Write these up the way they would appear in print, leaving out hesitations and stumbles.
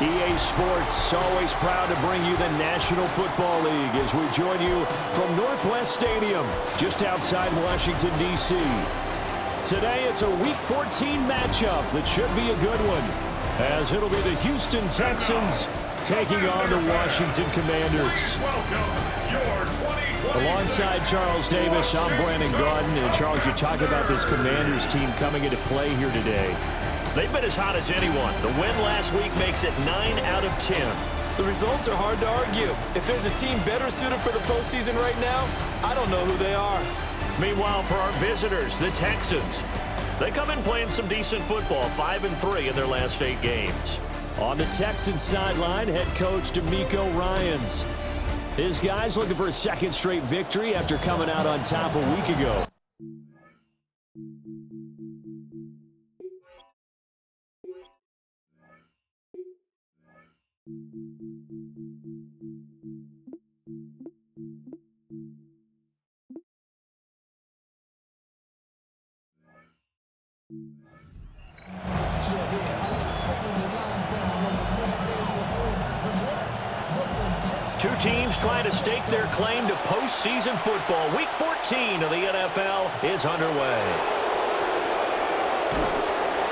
EA Sports, always proud to bring you the National Football League as we join you from Northwest Stadium, just outside Washington, D.C. Today, it's a Week 14 matchup that should be a good one, as it'll be the Houston Texans taking on the Washington Commanders. Alongside Charles Davis, I'm Brandon Gaudin. And Charles, you talk about this Commanders team coming into play here today. They've been as hot as anyone. The win last week makes it 9 out of 10. The results are hard to argue. If there's a team better suited for the postseason right now, I don't know who they are. Meanwhile, for our visitors, the Texans, they come in playing some decent football, 5-3 in their last 8 games. On the Texans sideline, head coach DeMeco Ryans. His guys looking for a second straight victory after coming out on top a week ago. Two teams trying to stake their claim to postseason football. Week 14 of the NFL is underway.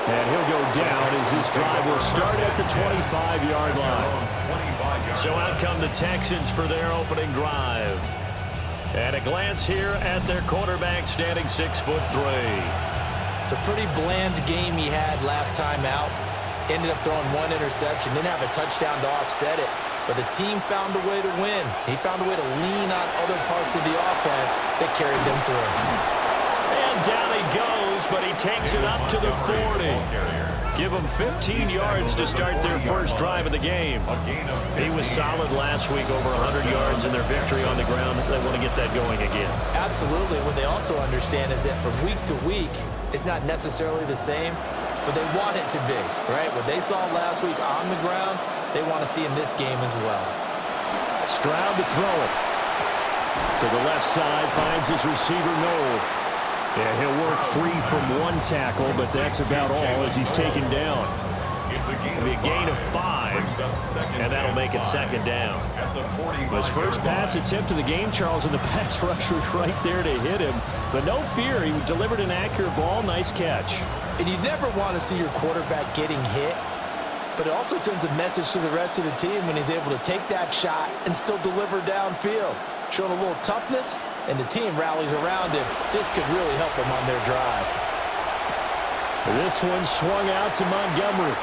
And he'll go down as this drive will start at the 25-yard line. So out come the Texans for their opening drive. And a glance here at their quarterback standing 6'3". It's a pretty bland game he had last time out. Ended up throwing one interception, didn't have a touchdown to offset it. But the team found a way to win. He found a way to lean on other parts of the offense that carried them through. And down he goes, but he takes it up to the 40. Give them 15 yards to start their first drive of the game. He was solid last week, over 100 yards in their victory on the ground. They want to get that going again. Absolutely. What they also understand is that from week to week, it's not necessarily the same, but they want it to be, right? What they saw last week on the ground, they want to see in this game as well. Stroud to throw it. To the left side, finds his receiver, Noel. Yeah, he'll work free from one tackle, but that's about all as he's taken down. It'll be a gain of 5, and that'll make it second down. His first pass attempt of the game, Charles, and the pass rush was right there to hit him. But no fear, he delivered an accurate ball. Nice catch. And you never want to see your quarterback getting hit, but it also sends a message to the rest of the team when he's able to take that shot and still deliver downfield. Showing a little toughness, and the team rallies around him. This could really help them on their drive. This one swung out to Montgomery.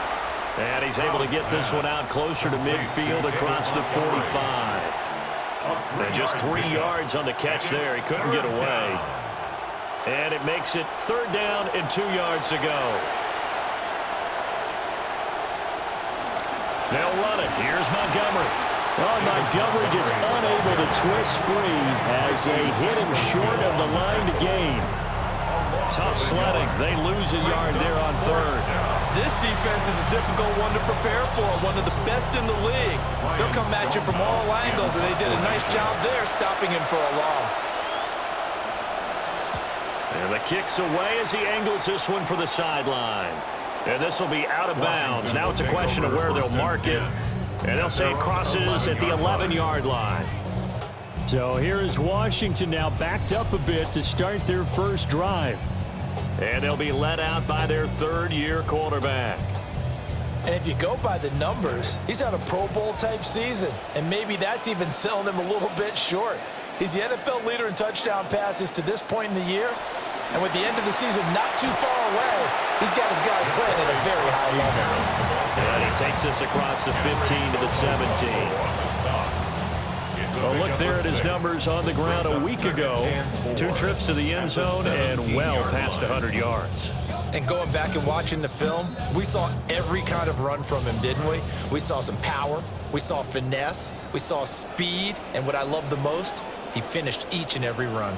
And he's able to get this one out closer to midfield across the 45. And just 3 yards on the catch there. He couldn't get away. And it makes it 3rd down and 2 yards to go. They'll run it. Here's Montgomery. Well, Montgomery just unable to twist free as they hit him short of the line to gain. Tough sledding. They lose a yard there on 3rd. This defense is a difficult one to prepare for, one of the best in the league. They'll come at you from all angles, and they did a nice job there stopping him for a loss. And the kick's away as he angles this one for the sideline. And this will be out of bounds. Now it's a question of where they'll mark it. And they'll say it crosses at the 11-yard line. So here is Washington now backed up a bit to start their first drive. And they'll be led out by their 3rd-year quarterback. And if you go by the numbers, he's had a Pro Bowl-type season. And maybe that's even selling him a little bit short. He's the NFL leader in touchdown passes to this point in the year. And with the end of the season not too far away, he's got his guys playing at a very high level. And he takes us across the 15 to the 17. Well, look there at his numbers on the ground a week ago. 2 trips to the end zone and well past 100 yards. And going back and watching the film, we saw every kind of run from him, didn't we? We saw some power, we saw finesse, we saw speed, and what I love the most, he finished each and every run.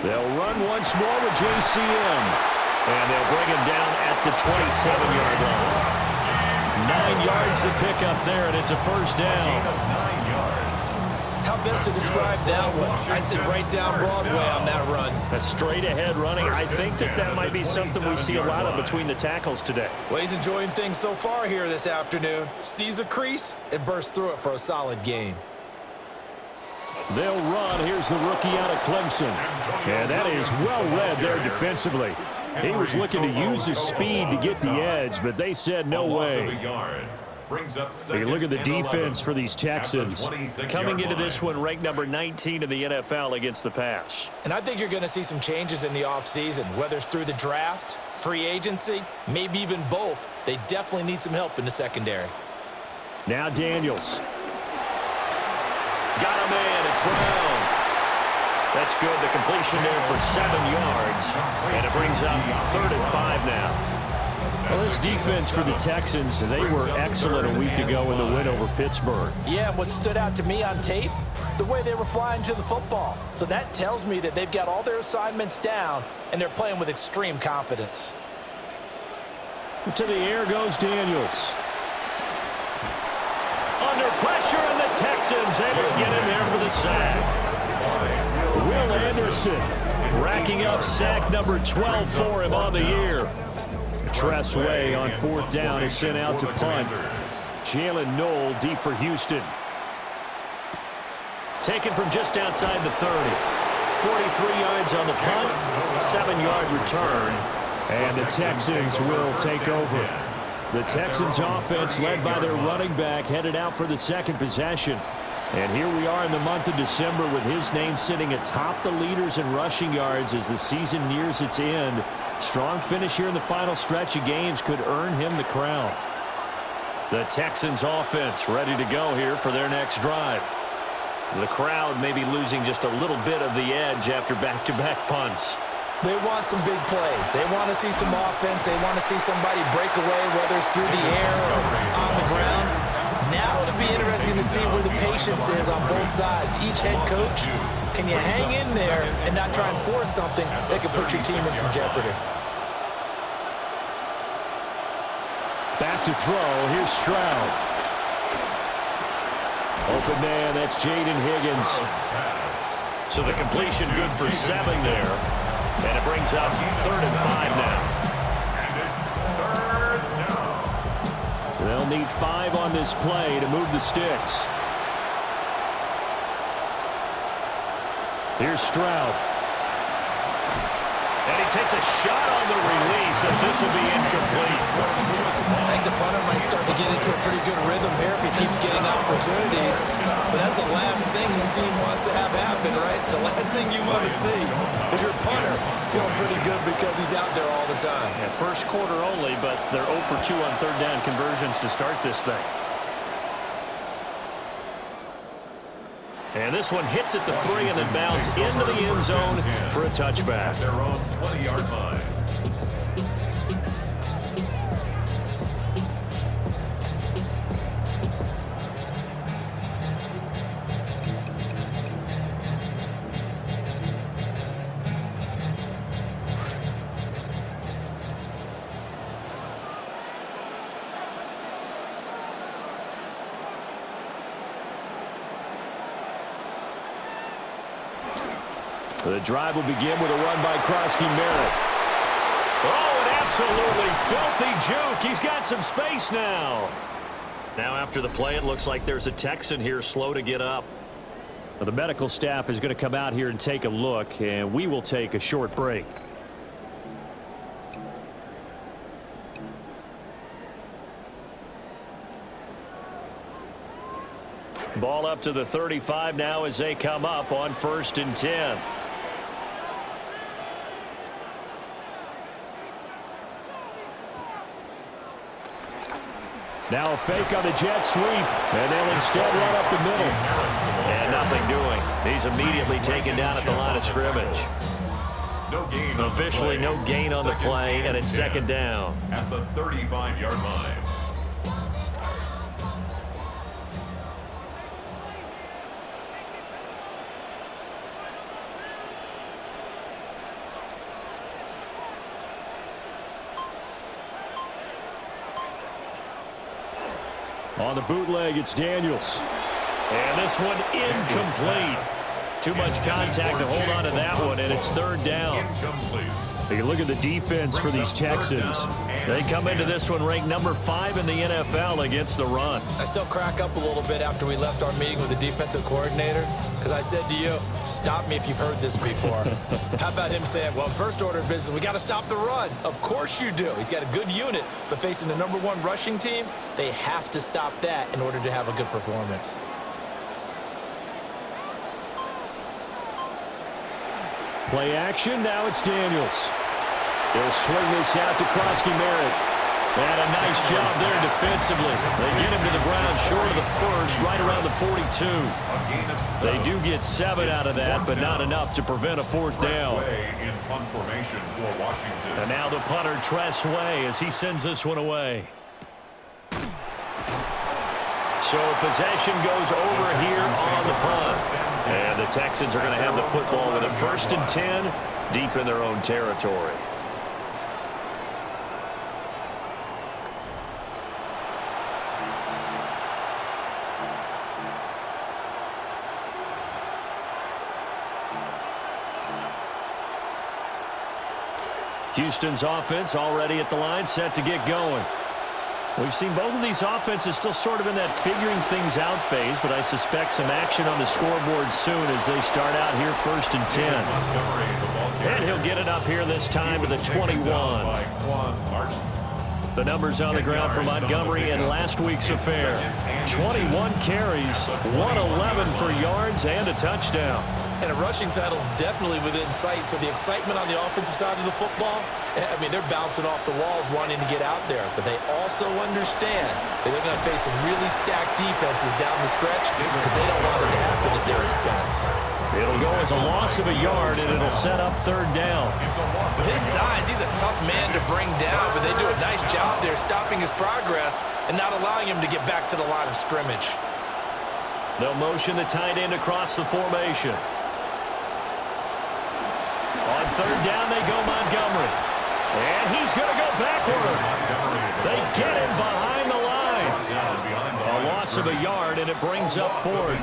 They'll run once more with JCM. And they'll bring him down at the 27-yard line. 9 yards to pick up there, and it's a first down. How best to describe that one? I'd say right down Broadway on that run. A straight-ahead running. I think that might be something we see a lot of between the tackles today. Well, he's enjoying things so far here this afternoon. Sees a crease and bursts through it for a solid game. They'll run. Here's the rookie out of Clemson. And that is well read there defensively. He was looking to use his speed to get the edge, but they said no way. Hey, look at the defense for these Texans. Coming into this one, ranked number 19 in the NFL against the pass. And I think you're going to see some changes in the offseason, whether it's through the draft, free agency, maybe even both. They definitely need some help in the secondary. Now Daniels. Got him in. It's Brown. That's good. The completion there for 7 yards. And it brings up 3rd and 5 now. Well, this defense for the Texans, they were excellent a week ago in the win over Pittsburgh. Yeah, and what stood out to me on tape, the way they were flying to the football. So that tells me that they've got all their assignments down, and they're playing with extreme confidence. To the air goes Daniels. Under pressure, and the Texans able to get in there for the sack. Will Anderson racking up sack number 12 for him on the year. Tressway on 4th down is sent out to punt. Jalen Knoll deep for Houston. Taken from just outside the 30. 43 yards on the punt, 7-yard return. And the Texans will take over. The Texans offense led by their running back headed out for the second possession. And here we are in the month of December with his name sitting atop the leaders in rushing yards as the season nears its end. Strong finish here in the final stretch of games could earn him the crown. The Texans offense ready to go here for their next drive. The crowd may be losing just a little bit of the edge after back-to-back punts. They want some big plays. They want to see some offense. They want to see somebody break away, whether it's through the air or on the ground. Now it'll be interesting to see where the patience is on both sides. Each head coach, can you hang in there and not try and force something that could put your team in some jeopardy? Back to throw. Here's Stroud. Open man, that's Jaden Higgins. So the completion good for 7 there. And it brings up 3rd and 5 now. So they'll need 5 on this play to move the sticks. Here's Stroud. And he takes a shot on the release as this will be incomplete. I think the punter might start to get into a pretty good rhythm here if he keeps getting opportunities. But that's the last thing his team wants to have happen, right? The last thing you want to see is your punter feeling pretty good because he's out there all the time. Yeah, first quarter only, but they're 0 for 2 on 3rd down conversions to start this thing. And this one hits at the 3 and then bounds into the end zone for a touchback. Their own 20-yard line. The drive will begin with a run by Krosky Merritt. Oh, an absolutely filthy juke. He's got some space now. Now after the play, it looks like there's a Texan here slow to get up. Well, the medical staff is going to come out here and take a look, and we will take a short break. Ball up to the 35 now as they come up on 1st and 10. Now a fake on the jet sweep, and they'll instead run up the middle. And nothing doing. He's immediately taken down at the line of scrimmage. Officially no gain on the play, and it's 2nd down. At the 35-yard line. On the bootleg, it's Daniels. And this one incomplete. Too much contact to hold on to that one, and it's third down. You look at the defense for these Texans. They come into this one ranked number 5 in the NFL against the run. I still crack up a little bit after we left our meeting with the defensive coordinator because I said to you, stop me if you've heard this before. How about him saying, well, first order of business, we got to stop the run. Of course you do. He's got a good unit, but facing the number 1 rushing team, they have to stop that in order to have a good performance. Play action, now it's Daniels. He'll swing this out to Krosky-Merritt. And a nice job there defensively. They get him to the ground short of the first, right around the 42. They do get 7 out of that, but not enough to prevent a fourth down. And now the punter, Tress Way, as he sends this one away. So possession goes over here on the punt. And the Texans are going to have the football with a 1st and 10 deep in their own territory. Houston's offense already at the line, set to get going. We've seen both of these offenses still sort of in that figuring things out phase, but I suspect some action on the scoreboard soon as they start out here 1st and 10. And he'll get it up here this time to the 21. The numbers on the ground for Montgomery in last week's affair. 21 carries, 111 for yards, and a touchdown. And a rushing title is definitely within sight, so the excitement on the offensive side of the football, I mean, they're bouncing off the walls wanting to get out there, but they also understand that they're going to face some really stacked defenses down the stretch because they don't want it to happen at their expense. It'll go as a loss of a yard, and it'll set up third down. With his size, he's a tough man to bring down, but they do a nice job there stopping his progress and not allowing him to get back to the line of scrimmage. They'll motion the tight end across the formation. On third down, they go Montgomery. And he's going to go backward. They get him behind the line. A loss of a yard, and it brings up fourth.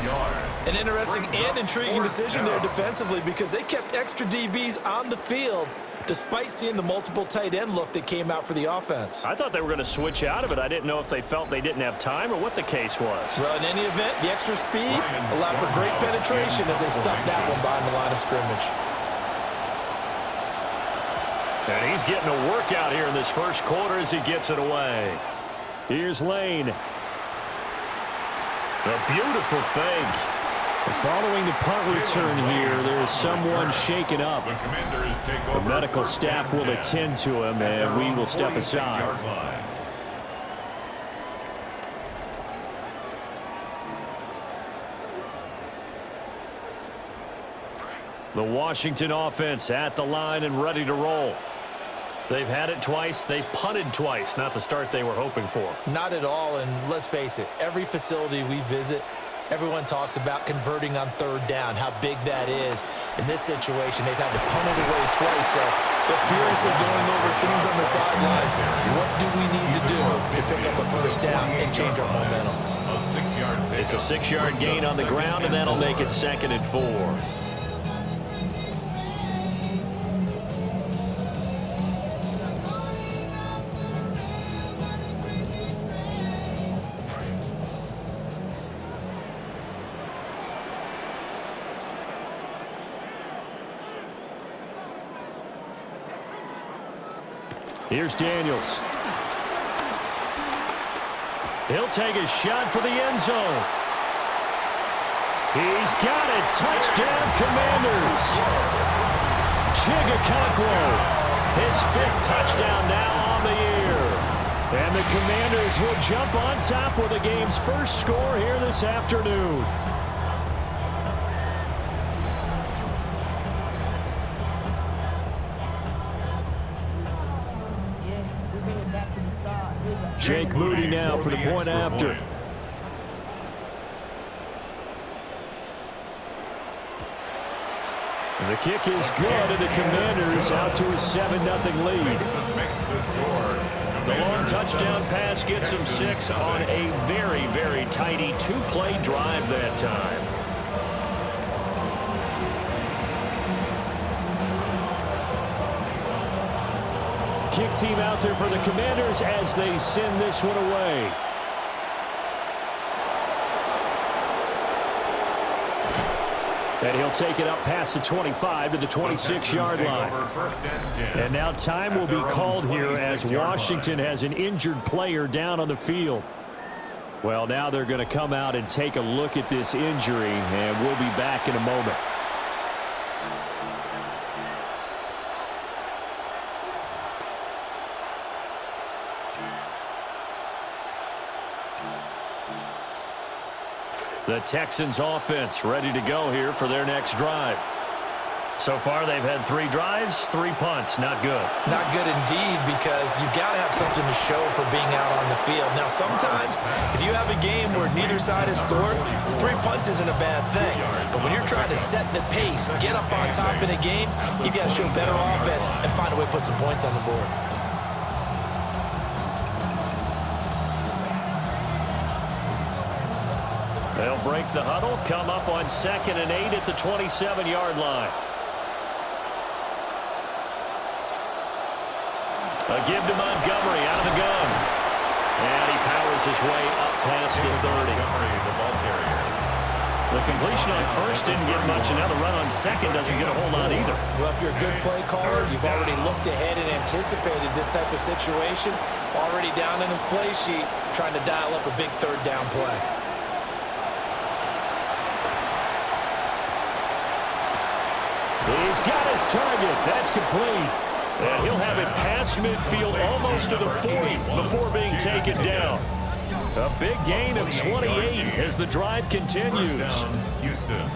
An interesting and intriguing decision there defensively because they kept extra DBs on the field despite seeing the multiple tight end look that came out for the offense. I thought they were going to switch out of it. I didn't know if they felt they didn't have time or what the case was. Well, in any event, the extra speed allowed for great penetration as they stuffed that one behind the line of scrimmage. And he's getting a workout here in this first quarter as he gets it away. Here's Lane. A beautiful fake. Following the punt return here, there is someone shaken up. The medical staff will attend to him, and we will step aside. The Washington offense at the line and ready to roll. They've had it twice. They've punted twice. Not the start they were hoping for. Not at all, and let's face it, every facility we visit, everyone talks about converting on third down, how big that is. In this situation, they've had to punt it away twice, so they're furiously going over things on the sidelines. What do we need to do to pick up a first down and change our momentum? It's a 6-yard gain on the ground, and that'll make it 2nd and 4. Here's Daniels. He'll take a shot for the end zone. He's got it. Touchdown, Commanders. Chigakonkwo, his 5th touchdown now on the year. And the Commanders will jump on top with the game's first score here this afternoon. Jake Moody now for the point after. And the kick is good, and the Commanders out to a 7-0 lead. The long touchdown pass gets them 6 on a very, very tidy 2-play drive that time. Kick team out there for the Commanders as they send this one away. And he'll take it up past the 25 to the 26-yard line. And now time will be called here as Washington has an injured player down on the field. Well, now they're going to come out and take a look at this injury, and we'll be back in a moment. The Texans offense ready to go here for their next drive. So far, they've had 3 drives, 3 punts. Not good. Not good indeed, because you've got to have something to show for being out on the field. Now, sometimes, if you have a game where neither side has scored, 3 punts isn't a bad thing. But when you're trying to set the pace, get up on top in a game, you've got to show better offense and find a way to put some points on the board. They'll break the huddle, come up on 2nd and 8 at the 27-yard line. A give to Montgomery out of the gun. And he powers his way up past the 30. The completion on first didn't get much, and now the run on second doesn't get a whole lot either. Well, if you're a good play caller, you've already looked ahead and anticipated this type of situation. Already down in his play sheet, trying to dial up a big 3rd down play. He's got his target. That's complete. And he'll have it past midfield almost to the 40 before being taken down. A big gain of 28 as the drive continues. Houston.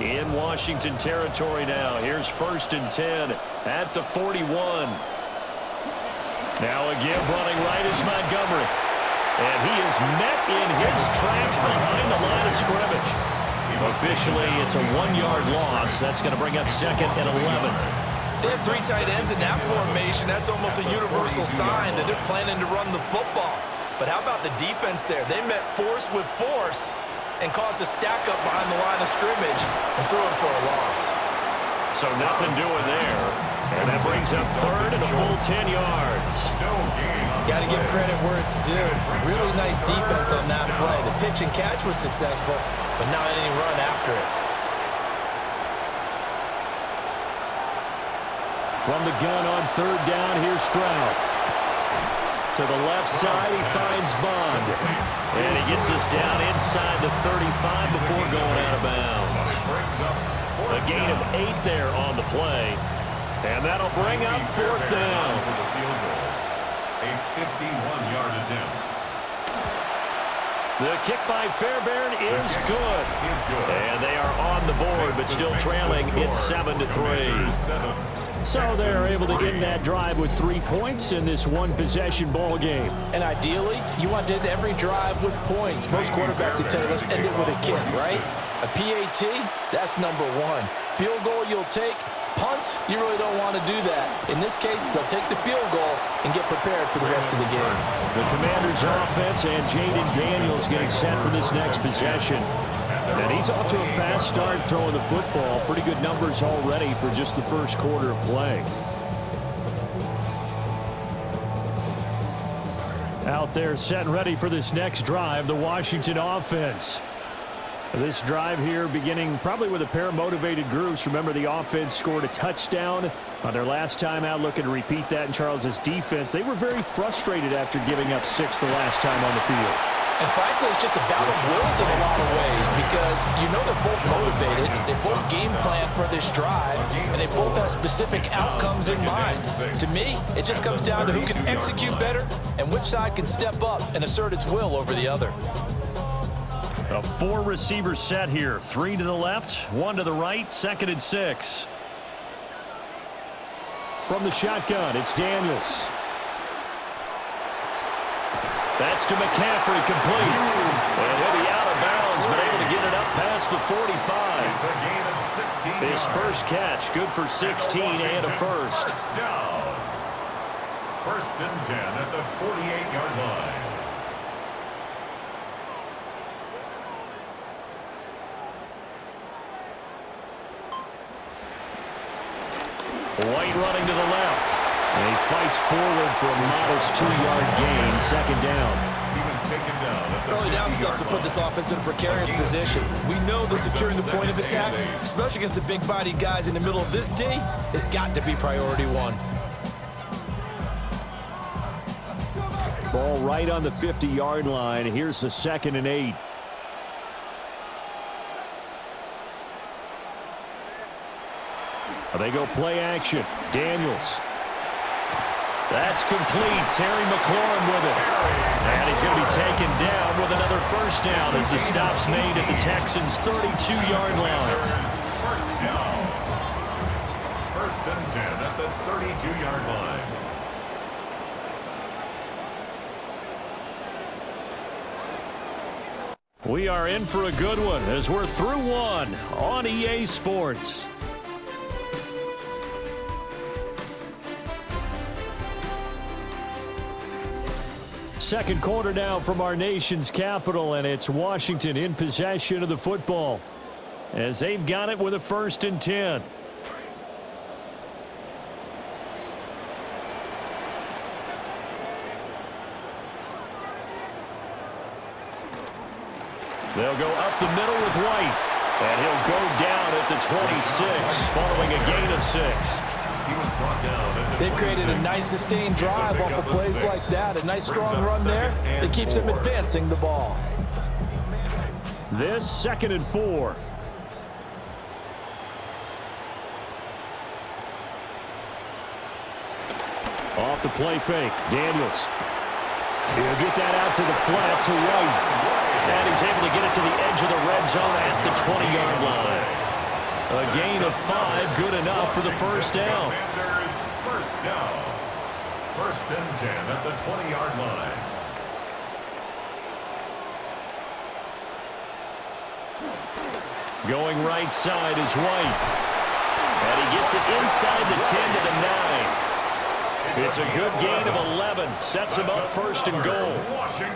In Washington territory now. Here's 1st and 10 at the 41. Now a give running right is Montgomery. And he is met in his tracks behind the line of scrimmage. Officially, it's a 1-yard loss. That's going to bring up 2nd and 11. They have 3 tight ends in that formation. That's almost a universal sign that they're planning to run the football. But how about the defense there? They met force with force and caused a stack up behind the line of scrimmage and threw him for a loss. So nothing doing there. And that brings up 3rd and a full 10 yards. Got to give credit where it's due. Really nice defense on that play. The pitch and catch was successful, but not any run after it. From the gun on 3rd down, here's Stroud. To the left side, he finds Bond. And he gets us down inside the 35 before going out of bounds. A gain of 8 there on the play. And that'll bring up 4th down. A 51-yard attempt. The kick by Fairbairn is good. And they are on the board, but still trailing. It's 7-3. So they're able to end that drive with 3 points in this one-possession ball game. And ideally, you want to end every drive with points. Most quarterbacks would tell you, let's end it with a kick, right? A PAT, that's number 1. Field goal you'll take. Punts, you really don't want to do that. In this case, they'll take the field goal and get prepared for the rest of the game. The Commanders' offense and Jaden Daniels getting set for this next possession. And he's off to a fast start throwing the football. Pretty good numbers already for just the first quarter of play. Out there set and ready for this next drive, the Washington offense. This drive here beginning probably with a pair of motivated groups. Remember, the offense scored a touchdown on their last time out, looking to repeat that in Charles's defense. They were very frustrated after giving up 6 the last time on the field. And frankly, it's just a battle of wills in a lot of ways because you know they're both motivated, they both game plan for this drive, and they both have specific outcomes in mind. To me, it just comes down to who can execute better and which side can step up and assert its will over the other. A 4-receiver set here. 3 to the left, 1 to the right, 2nd and 6. From the shotgun, it's Daniels. That's to McCaffrey, complete. And he'll be out of bounds, but able to get it up past the 45. It's a gain of 16 His first catch, good for 16 and a first. First down. 1st and 10 at the 48-yard line. White running to the left. And he fights forward for a modest 2-yard gain, 2nd down. He was taken down. Early down stuff to put this offense in a precarious position. We know that securing the point of attack, especially against the big-bodied guys in the middle of this D, has got to be priority 1. Ball right on the 50-yard line. Here's the 2nd and 8. They go play action. Daniels. That's complete. Terry McLaurin with it. And he's going to be taken down with another first down as the stop's made at the Texans' 32-yard line. First down. 1st and 10 at the 32-yard line. We are in for a good one as we're through one on EA Sports. Second quarter now from our nation's capital, and it's Washington in possession of the football as they've got it with a 1st and 10. They'll go up the middle with White, and he'll go down at the 26 following a gain of 6. They've created a nice sustained drive off of plays like that. A nice strong run there that keeps them advancing the ball. This 2nd and 4. Off the play fake. Daniels. He'll get that out to the flat to White. And he's able to get it to the edge of the red zone at the 20-yard line. A gain of 5, good enough for the first down. First down. 1st and 10 at the 20-yard line. Going right side is White. And he gets it inside the 10 to the 9. It's a good gain of 11. Sets him up 1st and goal.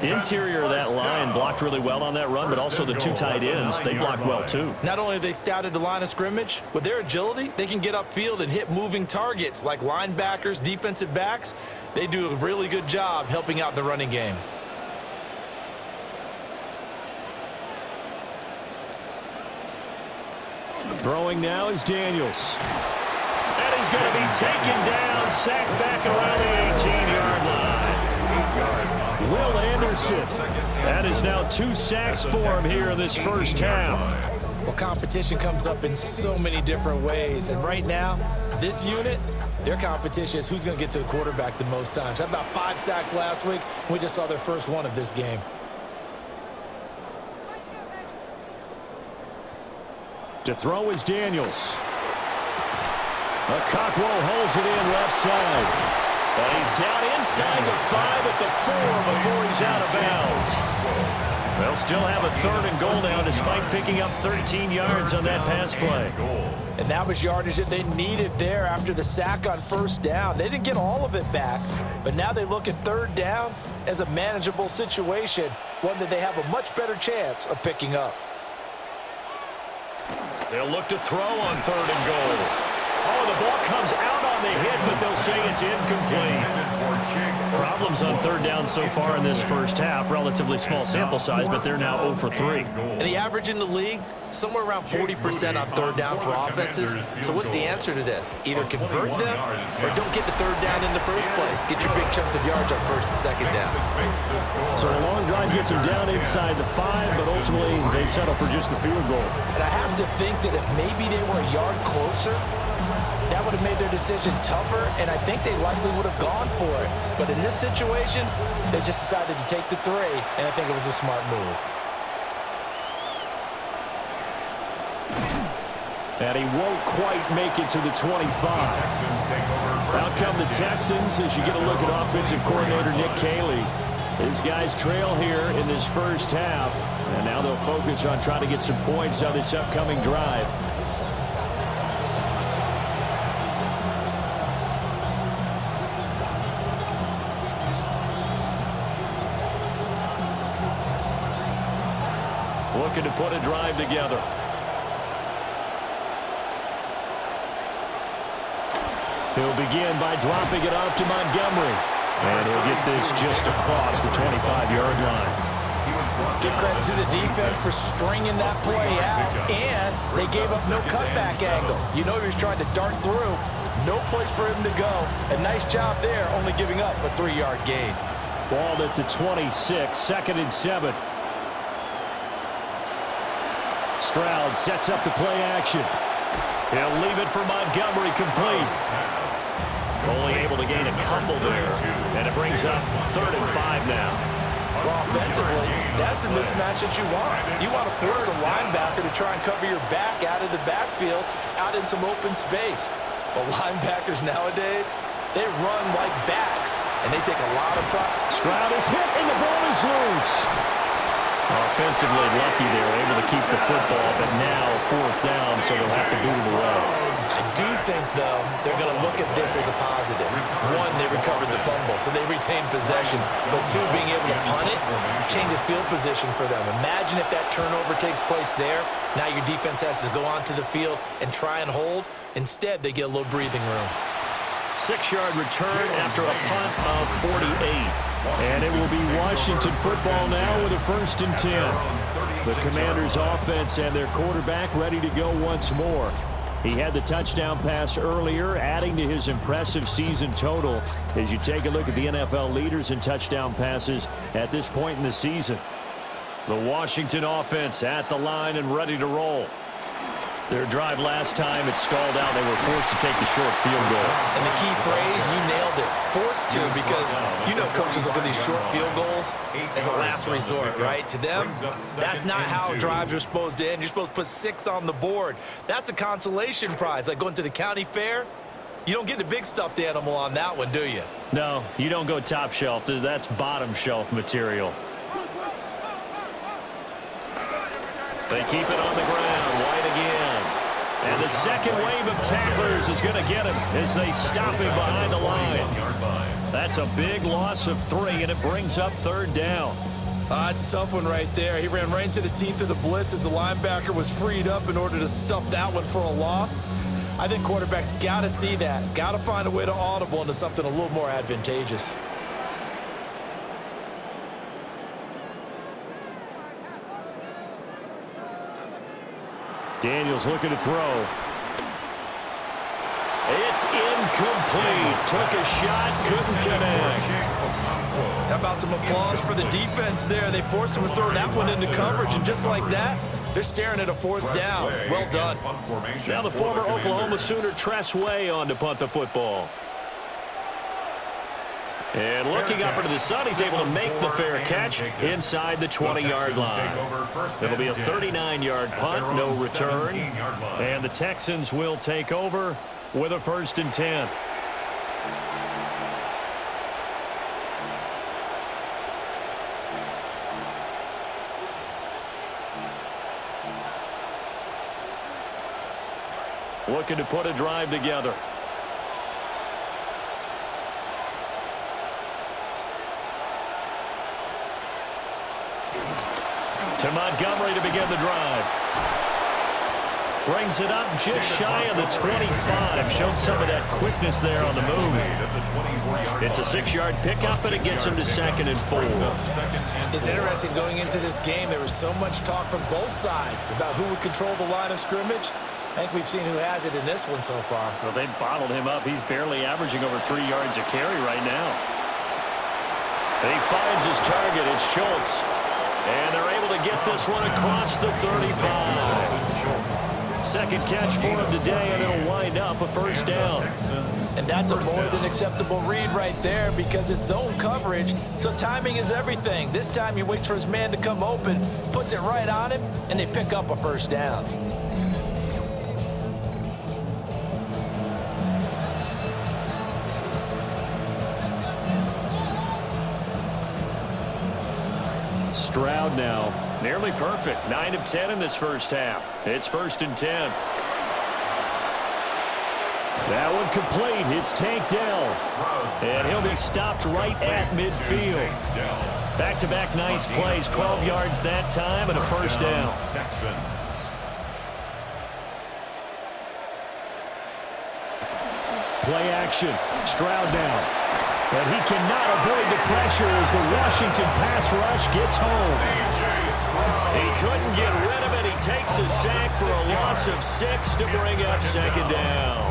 Interior of that line blocked really well on that run, but also the 2 tight ends, they blocked well too. Not only have they scouted the line of scrimmage, with their agility, they can get upfield and hit moving targets like linebackers, defensive backs. They do a really good job helping out the running game. Throwing now is Daniels. And he's going to be taken down, sacked back around the 18-yard line. Will Anderson. That is now 2 sacks for him here in this first half. Well, competition comes up in so many different ways. And right now, this unit, their competition is who's going to get to the quarterback the most times. Had about 5 sacks last week. We just saw their first one of this game. To throw is Daniels. Cockrell holds it in left side. And he's down inside the 5 at the 4 before he's out of bounds. They'll still have a 3rd and goal now despite picking up 13 yards on that pass play. And that was yardage that they needed there after the sack on 1st down. They didn't get all of it back, but now they look at 3rd down as a manageable situation, one that they have a much better chance of picking up. They'll look to throw on 3rd and goal. Oh, the ball comes out on the hit, but they'll say it's incomplete. Problems on 3rd down so far in this first half. Relatively small sample size, but they're now 0 for 3. And the average in the league, somewhere around 40% on 3rd down for offenses. So what's the answer to this? Either convert them or don't get the 3rd down in the first place. Get your big chunks of yards on 1st and 2nd down. So a long drive gets them down inside the 5, but ultimately they settle for just the field goal. And I have to think that if maybe they were a yard closer, that would have made their decision tougher, and I think they likely would have gone for it. But in this situation, they just decided to take the 3, and I think it was a smart move. And he won't quite make it to the 25. Out come the Texans as you get a look at offensive coordinator Nick Caley. His guys trail here in this first half, and now they'll focus on trying to get some points on this upcoming drive. Looking to put a drive together. He'll begin by dropping it off to Montgomery. And he'll get this just across the 25-yard line. Give credit to the defense for stringing that play out, and they gave up no cutback angle. You know he was trying to dart through. No place for him to go. A nice job there, only giving up a 3-yard gain. Ball at the 26, 2nd and 7. Stroud sets up the play action. He'll leave it for Montgomery, complete. Only able to gain a couple there, and it brings up 3rd and 5 now. Well, offensively, that's the mismatch that you want. You want to force a linebacker to try and cover your back out of the backfield, out in some open space. But linebackers nowadays, they run like backs, and they take a lot of pride. Stroud is hit, and the ball is loose. Offensively lucky they were able to keep the football, but now 4th down, so they'll have to boot it away. I do think, though, they're going to look at this as a positive. 1, they recovered the fumble, so they retained possession. But 2, being able to punt it changes field position for them. Imagine if that turnover takes place there. Now your defense has to go onto the field and try and hold. Instead, they get a little breathing room. 6-yard return after a punt of 48. And it will be Washington football now with a 1st and 10. The Commanders' offense and their quarterback ready to go once more. He had the touchdown pass earlier, adding to his impressive season total as you take a look at the NFL leaders in touchdown passes at this point in the season. The Washington offense at the line and ready to roll. Their drive last time, it stalled out. They were forced to take the short field goal. And the key phrase, you nailed it. Forced to, because you know coaches look at these short field goals as a last resort, right? To them, that's not how drives are supposed to end. You're supposed to put 6 on the board. That's a consolation prize. Like going to the county fair, you don't get the big stuffed animal on that one, do you? No, you don't go top shelf. That's bottom shelf material. They keep it on the ground. White again. And the second wave of tacklers is going to get him as they stop him behind the line. That's a big loss of 3, and it brings up 3rd down. It's a tough one right there. He ran right into the teeth of the blitz as the linebacker was freed up in order to stuff that one for a loss. I think quarterbacks got to see that. Got to find a way to audible into something a little more advantageous. Daniels looking to throw. It's incomplete. Took a shot, couldn't connect. How about some applause for the defense there? They forced him to throw that one into coverage, and just like that, they're staring at a 4th down. Well done. Now the former Oklahoma Sooner Tress Way on to punt the football. And looking up into the sun, he's able to make the fair catch inside the 20-yard line. It'll be a 39-yard punt, no return. And the Texans will take over with a 1st and 10. Looking to put a drive together. To Montgomery to begin the drive. Brings it up just shy of the 25. Showed some of that quickness there on the move. It's a 6-yard pickup, and it gets him to 2nd and 4. It's interesting going into this game. There was so much talk from both sides about who would control the line of scrimmage. I think we've seen who has it in this one so far. Well, they bottled him up. He's barely averaging over 3 yards a carry right now. And he finds his target. It's Schultz. And they're able to get this one across the 35. Second catch for him today, and it'll wind up a 1st down. And that's a more than acceptable read right there because it's zone coverage, so timing is everything. This time he waits for his man to come open, puts it right on him, and they pick up a 1st down. Stroud now. Nearly perfect. 9 of 10 in this first half. It's 1st and 10. That one complete. It's Tank Dell. And he'll be stopped right at midfield. Back-to-back nice plays. 12 yards that time and a first down. Play action. Stroud down. But he cannot avoid the pressure as the Washington pass rush gets home. He couldn't get rid of it. He takes a sack for a loss of 6 to bring up 2nd down.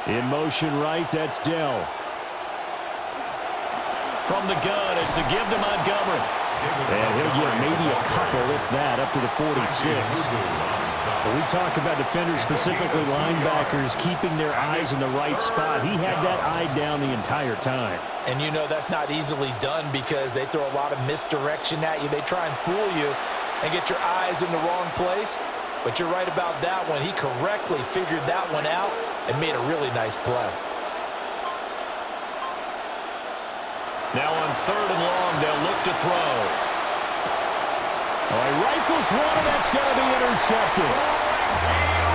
In motion right, that's Dell. From the gun, it's a give to Montgomery. And he'll get maybe a couple, if that, up to the 46. When we talk about defenders, specifically linebackers, keeping their eyes in the right spot, he had that eye down the entire time. And you know that's not easily done because they throw a lot of misdirection at you. They try and fool you and get your eyes in the wrong place. But you're right about that one. He correctly figured that one out and made a really nice play. Now on 3rd and long, they'll look to throw. He rifles one, and that's going to be intercepted.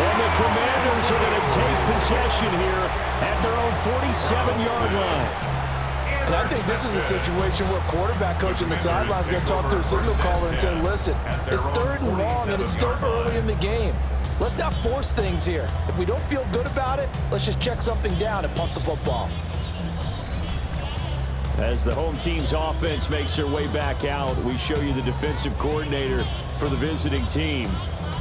And the Commanders are going to take possession here at their own 47-yard line. And I think this is a situation where quarterback coach on the sideline is going to talk to a signal caller and say, listen, it's 3rd and long, and it's still early in the game. Let's not force things here. If we don't feel good about it, let's just check something down and punt the football. As the home team's offense makes their way back out, we show you the defensive coordinator for the visiting team.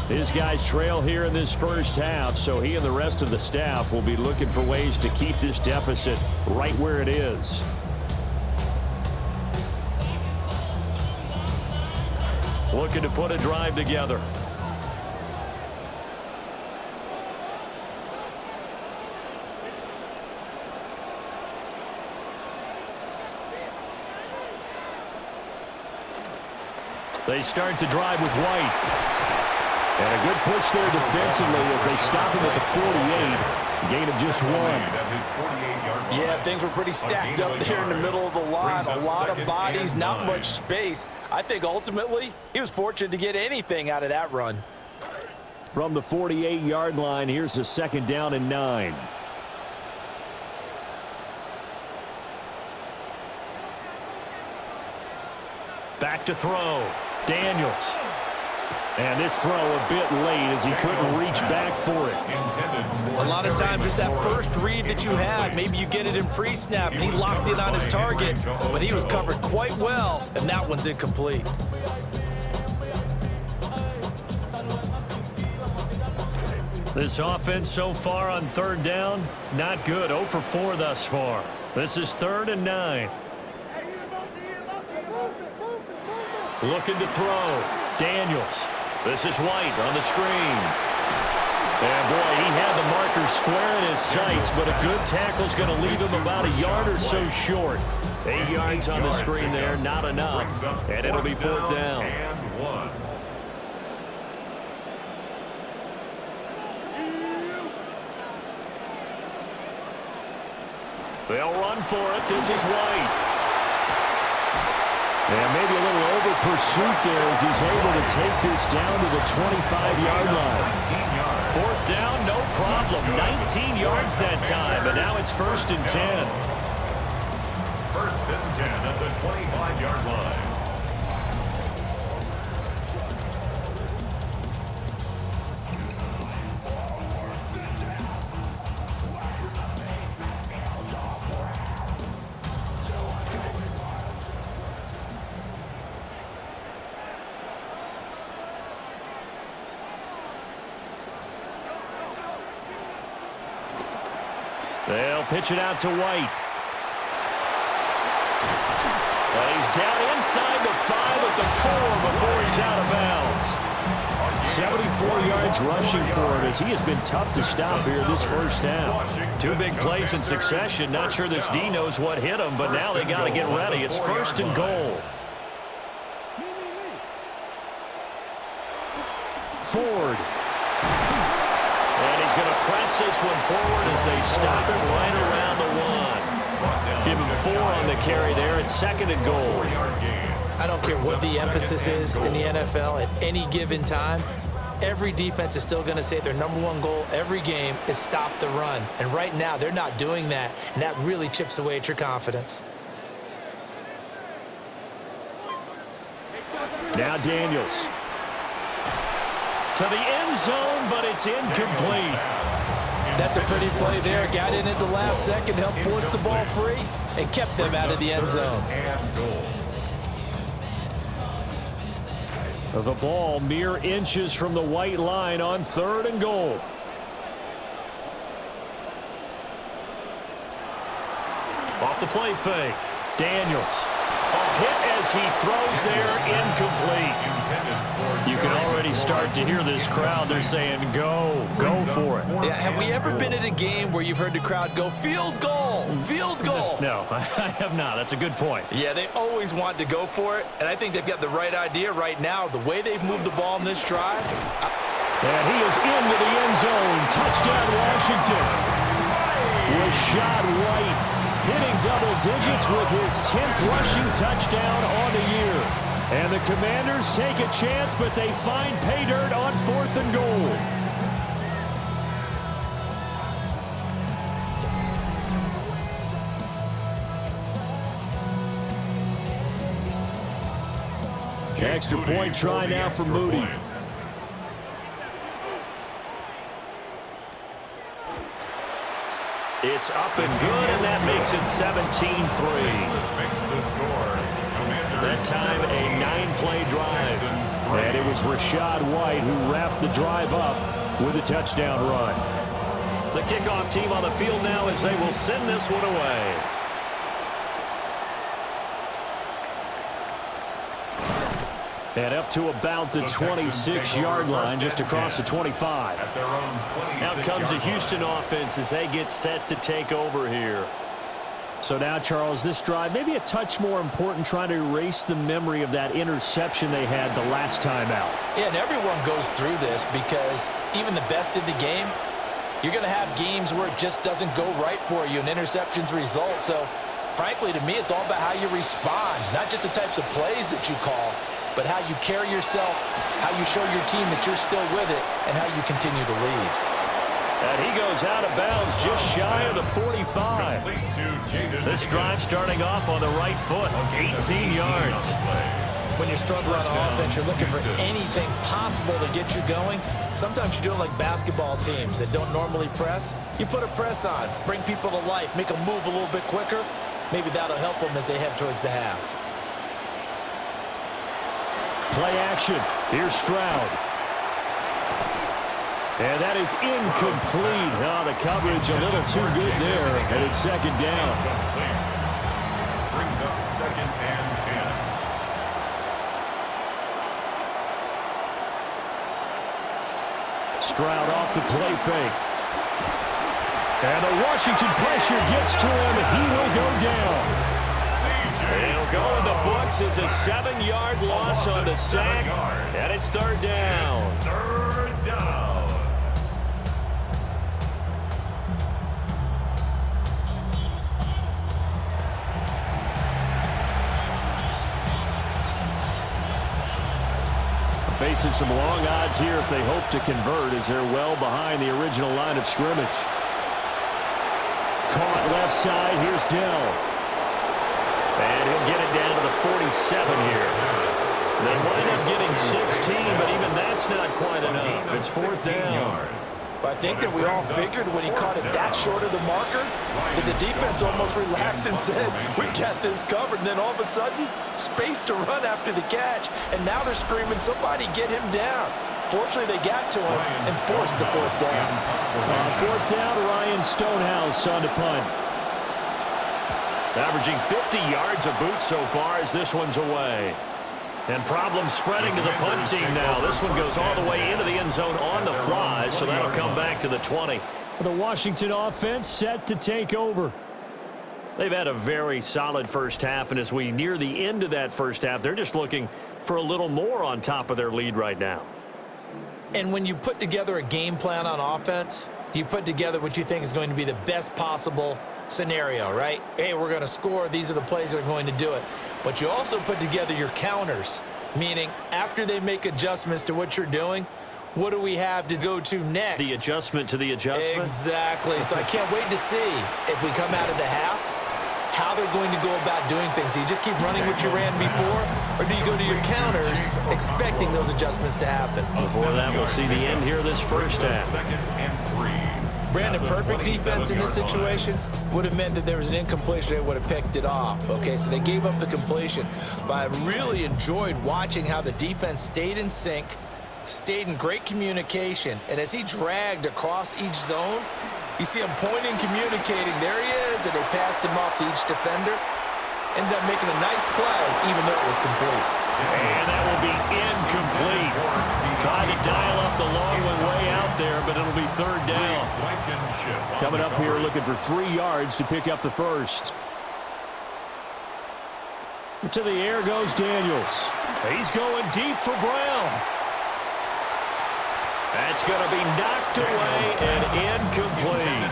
His guys trail here in this first half, so he and the rest of the staff will be looking for ways to keep this deficit right where it is. Looking to put a drive together. They start the drive with White. And a good push there defensively as they stop him at the 48. Gain of just 1. Yeah, things were pretty stacked up there in the middle of the line. A lot of bodies, not much space. I think ultimately he was fortunate to get anything out of that run. From the 48-yard line, here's the 2nd down and 9. Back to throw. Daniels. And this throw a bit late as he couldn't reach back for it. A lot of times it's that first read that you had. Maybe you get it in pre-snap and he locked in on his target, but he was covered quite well, and that one's incomplete. This offense so far on 3rd down, not good. 0 for 4 thus far. This is 3rd and 9. Looking to throw. Daniels. This is White on the screen. And boy, he had the marker square in his sights, but a good tackle's going to leave him about a yard or so short. 8 yards on the screen there, not enough. And it'll be 4th down. They'll run for it. This is White. And maybe a little over pursuit there as he's able to take this down to the 25-yard line. 4th down, no problem. 19 yards that time, and now it's 1st and 10. 1st and 10 at the 25-yard line. They'll pitch it out to White. And he's down inside the 5 at the 4 before he's out of bounds. 74 yards rushing for him as he has been tough to stop here this first half. 2 big plays in succession. Not sure this D knows what hit him, but now they got to get ready. It's 1st and goal. Ford. And he's going to press this one forward as they stop it right around the 1. Give him 4 on the carry there. It's 2nd and goal. I don't care what the emphasis is in the NFL at any given time. Every defense is still going to say their #1 goal every game is stop the run. And right now, they're not doing that, and that really chips away at your confidence. Now Daniels. To the end zone, but it's incomplete. That's a pretty play there. Got in at the last second, helped force the ball free, and kept them out of the end zone. The ball mere inches from the white line on 3rd and goal. Off the play fake. Daniels. A hit as he throws there, incomplete. You can already start to hear this crowd. They're saying, go for it. Yeah, have we ever been at a game where you've heard the crowd go, field goal, field goal? No, I have not. That's a good point. Yeah, they always want to go for it, and I think they've got the right idea right now. The way they've moved the ball in this drive. And he is into the end zone. Touchdown, Washington. Rashad White hitting double digits with his 10th rushing touchdown on the year. And the Commanders take a chance, but they find pay dirt on 4th and goal. Extra point try now for Moody. It's up and good, and that makes it 17-3. That time, a 9-play drive. And it was Rashad White who wrapped the drive up with a touchdown run. The kickoff team on the field now as they will send this one away. And up to about the 26-yard line, just across the 25. Now comes the Houston offense as they get set to take over here. So now, Charles, this drive maybe a touch more important, trying to erase the memory of that interception they had the last time out. Yeah, and everyone goes through this because even the best in the game, you're going to have games where it just doesn't go right for you and interceptions result. So, frankly, to me, it's all about how you respond, not just the types of plays that you call, but how you carry yourself, how you show your team that you're still with it, and how you continue to lead. And he goes out of bounds just shy of the 45. This drive starting off on the right foot, 18 yards. When you're struggling on offense, you're looking for anything possible to get you going. Sometimes you're doing like basketball teams that don't normally press. You put a press on, bring people to life, make them move a little bit quicker. Maybe that'll help them as they head towards the half. Play action. Here's Stroud. And that is incomplete. Oh, the coverage a little too good there. And it's 2nd down. Brings up 2nd and 10. Stroud off the play fake. And the Washington pressure gets to him. He will go down. It'll go in the books as a 7-yard loss on the sack, and it's 3rd down. Third down. Facing some long odds here if they hope to convert, as they're well behind the original line of scrimmage. Caught left side. Here's Dell. And he'll get it down to the 47 here. They wind up getting 16, but even that's not quite enough. It's 4th down. But I think that we all figured when he caught it that short of the marker that the defense almost relaxed and said, we got this covered. And then all of a sudden, space to run after the catch. And now they're screaming, somebody get him down. Fortunately, they got to him and forced the 4th down. On 4th down, Ryan Stonehouse on the punt. Averaging 50 yards a boot so far as this one's away. And problems spreading to the punt team now. This one goes all the way into the end zone on the fly, so that'll come back to the 20. The Washington offense set to take over. They've had a very solid first half, and as we near the end of that first half, they're just looking for a little more on top of their lead right now. And when you put together a game plan on offense, you put together what you think is going to be the best possible scenario, right? Hey, we're going to score. These are the plays that are going to do it. But you also put together your counters, meaning after they make adjustments to what you're doing, what do we have to go to next? The adjustment to the adjustment? Exactly. So I can't wait to see if we come out of the half, how they're going to go about doing things. Do you just keep running what you ran before, or do you go to your counters expecting those adjustments to happen? Before that, we'll see the end here of this first half. Brandon, perfect defense in this situation would have meant that there was an incompletion. They would have picked it off. Okay, so they gave up the completion. But I really enjoyed watching how the defense stayed in sync, stayed in great communication, and as he dragged across each zone, you see him pointing, communicating. There he is, and they passed him off to each defender. Ended up making a nice play, even though it was complete. And that will be incomplete. Trying to dial up the long one way out there, but it'll be third down. Coming up here looking for 3 yards to pick up the first. To the air goes Daniels. He's going deep for Brown. That's going to be knocked away and incomplete.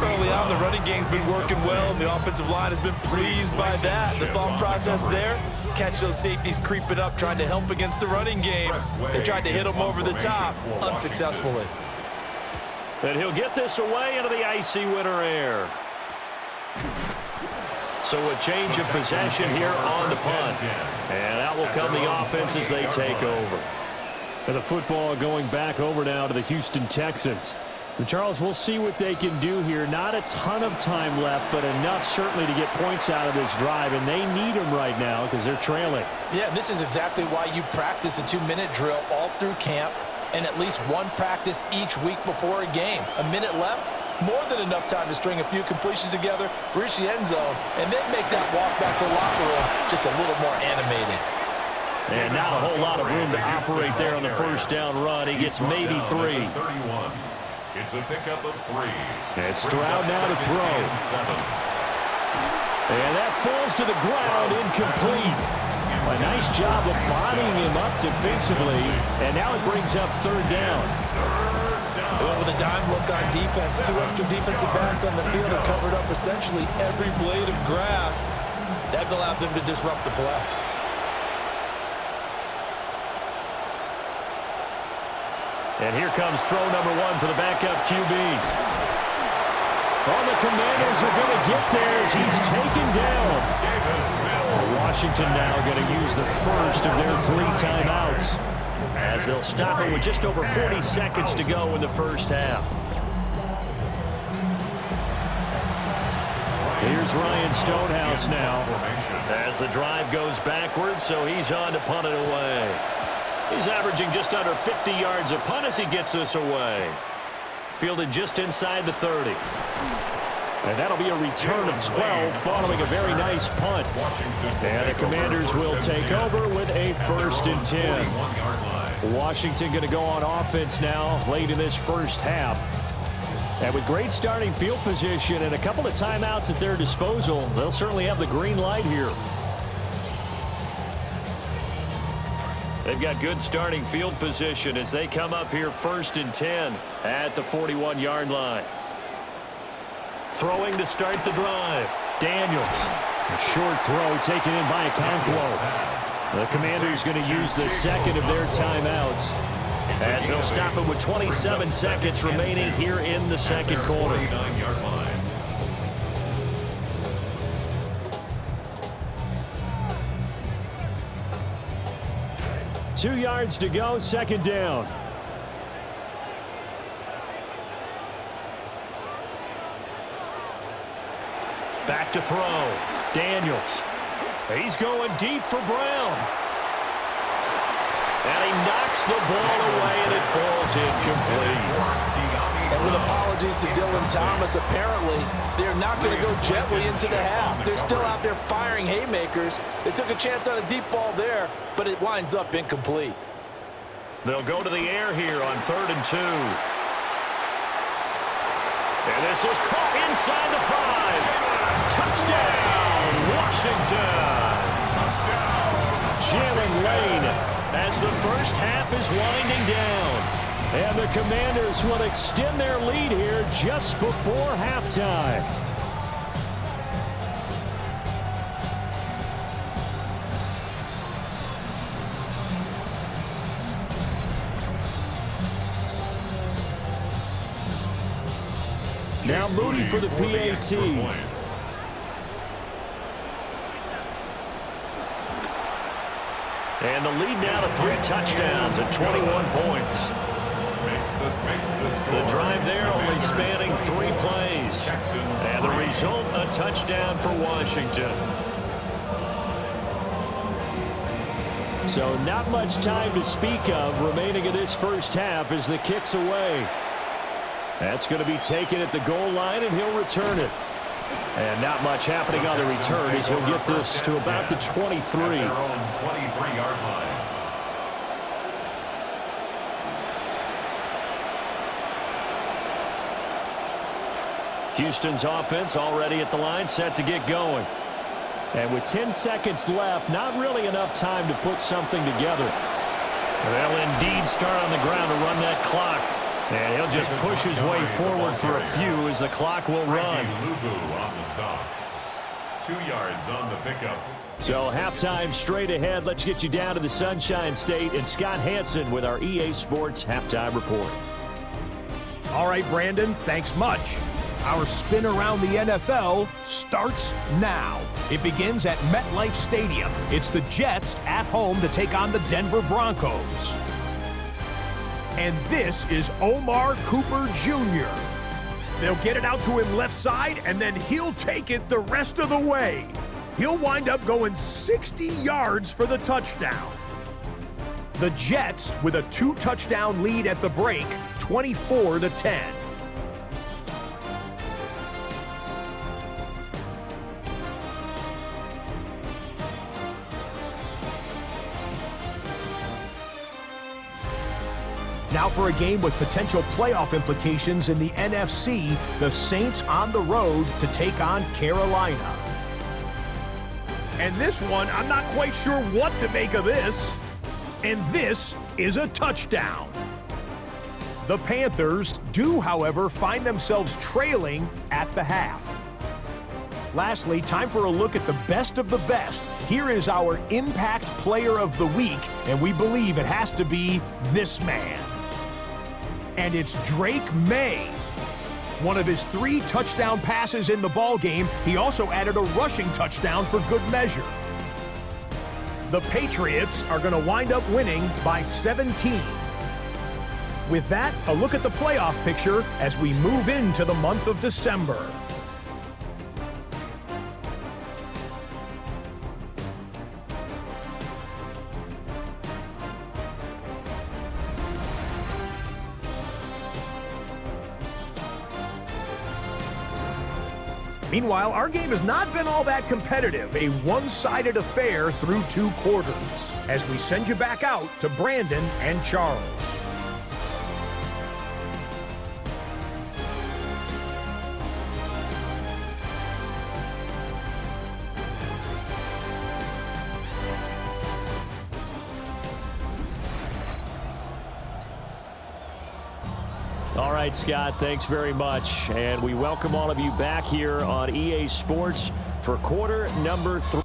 Early on, the running game's been working well, and the offensive line has been pleased by that. The thought process there, catch those safeties creeping up, trying to help against the running game. They tried to hit them over the top, unsuccessfully. And he'll get this away into the icy winter air. So a change of possession here on the punt. And out will come the offense as they take over. And the football going back over now to the Houston Texans. And Charles, we'll see what they can do here. Not a ton of time left, but enough certainly to get points out of this drive, and they need them right now because they're trailing. Yeah, and this is exactly why you practice a 2-minute drill all through camp and at least one practice each week before a game. A minute left, more than enough time to string a few completions together, reach the end zone, and then make that walk back to the locker room just a little more animated. And not a whole lot of room to operate there on the first down run. He gets maybe 3. It's a pickup of 3. And Stroud now to throw. And that falls to the ground, incomplete. A nice job of bodying him up defensively, and now it brings up third down. Well, with a dime look on defense, 2 extra defensive backs on the field have covered up essentially every blade of grass. That allowed them to disrupt the play. And here comes throw number 1 for the backup QB. Well, the Commanders are going to get there as he's taken down. Washington now going to use the first of their 3 timeouts, as they'll stop it with just over 40 seconds to go in the first half. Here's Ryan Stonehouse now. As the drive goes backwards, so he's on to punt it away. He's averaging just under 50 yards a punt as he gets this away. Fielded just inside the 30. And that'll be a return of 12 following a very nice punt. And the Commanders will take over with a 1st and 10. Washington going to go on offense now late in this first half. And with great starting field position and a couple of timeouts at their disposal, they'll certainly have the green light here. They've got good starting field position as they come up here 1st and 10 at the 41-yard line. Throwing to start the drive. Daniels. A short throw taken in by Okonkwo. The Commanders going to use the second of their timeouts, as they'll stop it with 27 seconds remaining here in the second quarter. 39-yard line. 2 yards to go, 2nd down. Back to throw. Daniels. He's going deep for Brown. And he knocks the ball away, and it falls incomplete. And with apologies to Dylan Thomas, apparently they're not going to go gently into the half. They're still out there firing haymakers. They took a chance on a deep ball there, but it winds up incomplete. They'll go to the air here on 3rd and 2. And this is caught inside the 5. Touchdown, Washington. Jalen Lane as the first half is winding down. And the Commanders will extend their lead here just before halftime. Now Moody for the PAT. And the lead now to 3 touchdowns at 21 points. The drive there only spanning 3 plays. And the result, a touchdown for Washington. So not much time to speak of remaining in this first half as the kick's away. That's going to be taken at the goal line, and he'll return it. And not much happening on the return as he'll get this to about the 23. Their own 23-yard line. Houston's offense already at the line, set to get going. And with 10 seconds left, not really enough time to put something together. They'll indeed start on the ground to run that clock. And he'll just push his way forward for a few as the clock will run. On the stop. 2 yards on the pickup. So halftime straight ahead. Let's get you down to the Sunshine State and Scott Hansen with our EA Sports Halftime Report. All right, Brandon, thanks much. Our spin around the NFL starts now. It begins at MetLife Stadium. It's the Jets at home to take on the Denver Broncos. And this is Omar Cooper Jr. They'll get it out to him left side, and then he'll take it the rest of the way. He'll wind up going 60 yards for the touchdown. The Jets with a 2-touchdown lead at the break, 24-10. Now for a game with potential playoff implications in the NFC, the Saints on the road to take on Carolina. And this one, I'm not quite sure what to make of this. And this is a touchdown. The Panthers do, however, find themselves trailing at the half. Lastly, time for a look at the best of the best. Here is our Impact Player of the Week, and we believe it has to be this man. And it's Drake May. One of his 3 touchdown passes in the ballgame, he also added a rushing touchdown for good measure. The Patriots are going to wind up winning by 17. With that, a look at the playoff picture as we move into the month of December. Meanwhile, our game has not been all that competitive, a one-sided affair through 2 quarters, as we send you back out to Brandon and Charles. All right, Scott, thanks very much. And we welcome all of you back here on EA Sports for quarter number 3.